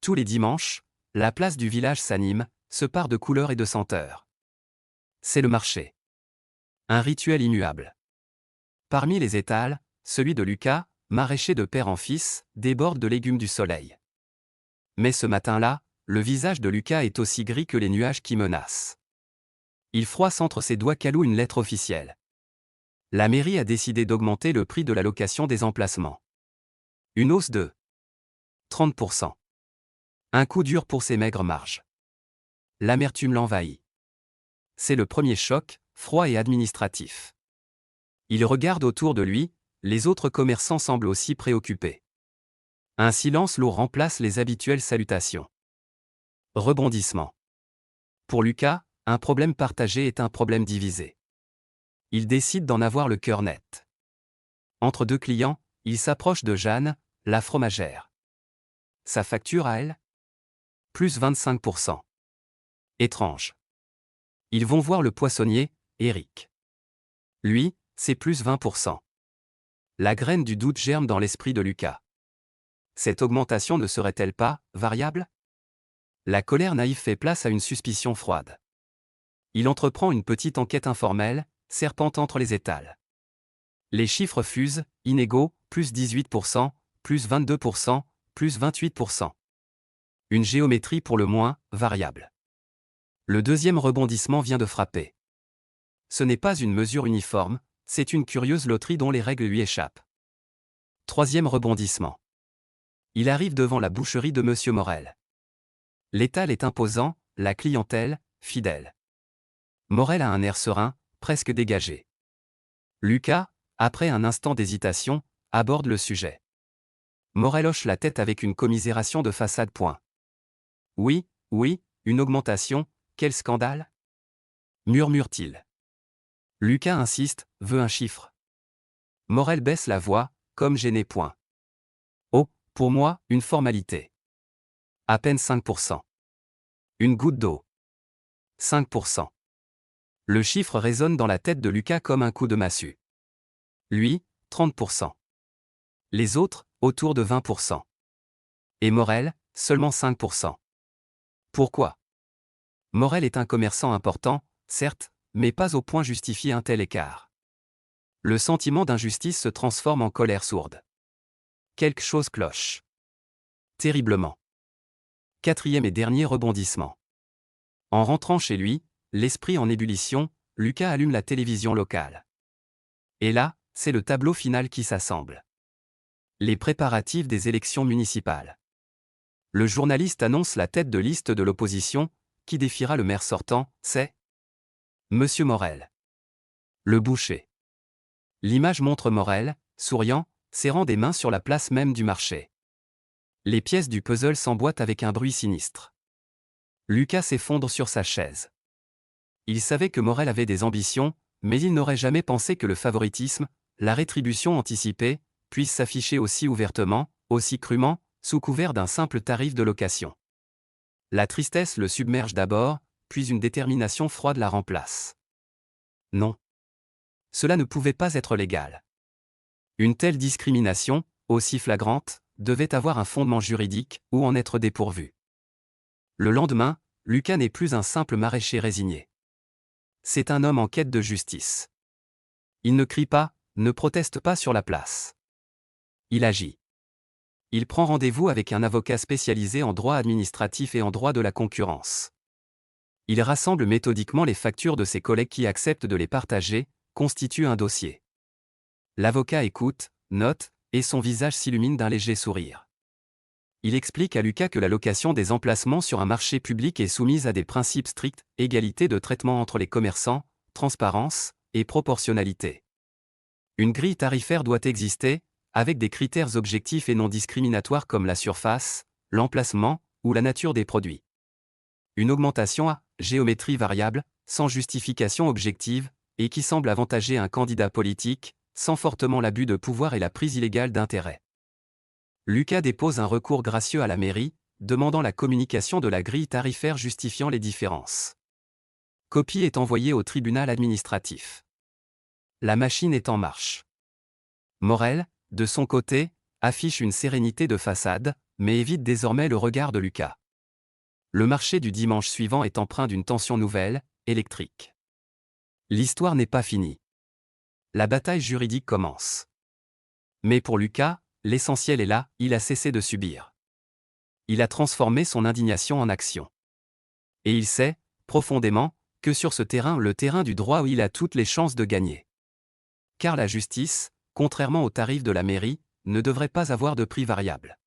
Tous les dimanches, la place du village s'anime, se pare de couleurs et de senteurs. C'est le marché. Un rituel immuable. Parmi les étals, celui de Lucas, maraîcher de père en fils, déborde de légumes du soleil. Mais ce matin-là, le visage de Lucas est aussi gris que les nuages qui menacent. Il froisse entre ses doigts calous une lettre officielle. La mairie a décidé d'augmenter le prix de la location des emplacements. Une hausse de 30%. Un coup dur pour ses maigres marges. L'amertume l'envahit. C'est le premier choc, froid et administratif. Il regarde autour de lui, les autres commerçants semblent aussi préoccupés. Un silence lourd remplace les habituelles salutations. Rebondissement. Pour Lucas, un problème partagé est un problème divisé. Il décide d'en avoir le cœur net. Entre deux clients, il s'approche de Jeanne, la fromagère. Sa facture à elle ? Plus 25%. Étrange. Ils vont voir le poissonnier, Eric. Lui, c'est plus 20%. La graine du doute germe dans l'esprit de Lucas. Cette augmentation ne serait-elle pas variable ? La colère naïve fait place à une suspicion froide. Il entreprend une petite enquête informelle, serpente entre les étals. Les chiffres fusent, inégaux, plus 18%, plus 22%, plus 28%. Une géométrie pour le moins variable. Le deuxième rebondissement vient de frapper. Ce n'est pas une mesure uniforme, c'est une curieuse loterie dont les règles lui échappent. Troisième rebondissement. Il arrive devant la boucherie de Monsieur Morel. L'étal est imposant, la clientèle, fidèle. Morel a un air serein, presque dégagé. Lucas, après un instant d'hésitation, aborde le sujet. Morel hoche la tête avec une commisération de façade. Oui, une augmentation, quel scandale ? Murmure-t-il. Lucas insiste, veut un chiffre. Morel baisse la voix, comme gêné. Oh, pour moi, une formalité. À peine 5%. Une goutte d'eau. 5%. Le chiffre résonne dans la tête de Lucas comme un coup de massue. Lui, 30%. Les autres, autour de 20%. Et Morel, seulement 5%. Pourquoi ? Morel est un commerçant important, certes, mais pas au point justifier un tel écart. Le sentiment d'injustice se transforme en colère sourde. Quelque chose cloche. Terriblement. Quatrième et dernier rebondissement. En rentrant chez lui, l'esprit en ébullition, Lucas allume la télévision locale. Et là, c'est le tableau final qui s'assemble. Les préparatifs des élections municipales. Le journaliste annonce la tête de liste de l'opposition, qui défiera le maire sortant, c'est Monsieur Morel. Le boucher. L'image montre Morel, souriant, serrant des mains sur la place même du marché. Les pièces du puzzle s'emboîtent avec un bruit sinistre. Lucas s'effondre sur sa chaise. Il savait que Morel avait des ambitions, mais il n'aurait jamais pensé que le favoritisme, la rétribution anticipée, puisse s'afficher aussi ouvertement, aussi crûment, sous couvert d'un simple tarif de location. La tristesse le submerge d'abord, puis une détermination froide la remplace. Non. Cela ne pouvait pas être légal. Une telle discrimination, aussi flagrante, devait avoir un fondement juridique, ou en être dépourvu. Le lendemain, Lucas n'est plus un simple maraîcher résigné. C'est un homme en quête de justice. Il ne crie pas, ne proteste pas sur la place. Il agit. Il prend rendez-vous avec un avocat spécialisé en droit administratif et en droit de la concurrence. Il rassemble méthodiquement les factures de ses collègues qui acceptent de les partager, constitue un dossier. L'avocat écoute, note, et son visage s'illumine d'un léger sourire. Il explique à Lucas que la location des emplacements sur un marché public est soumise à des principes stricts, égalité de traitement entre les commerçants, transparence et proportionnalité. Une grille tarifaire doit exister, avec des critères objectifs et non discriminatoires comme la surface, l'emplacement ou la nature des produits. Une augmentation à géométrie variable, sans justification objective, et qui semble avantager un candidat politique, sans fortement l'abus de pouvoir et la prise illégale d'intérêt. Lucas dépose un recours gracieux à la mairie, demandant la communication de la grille tarifaire justifiant les différences. Copie est envoyée au tribunal administratif. La machine est en marche. Morel, de son côté, affiche une sérénité de façade, mais évite désormais le regard de Lucas. Le marché du dimanche suivant est empreint d'une tension nouvelle, électrique. L'histoire n'est pas finie. La bataille juridique commence. Mais pour Lucas, l'essentiel est là, il a cessé de subir. Il a transformé son indignation en action. Et il sait, profondément, que sur ce terrain, le terrain du droit où il a toutes les chances de gagner. Car la justice, contrairement aux tarifs de la mairie, ne devrait pas avoir de prix variable.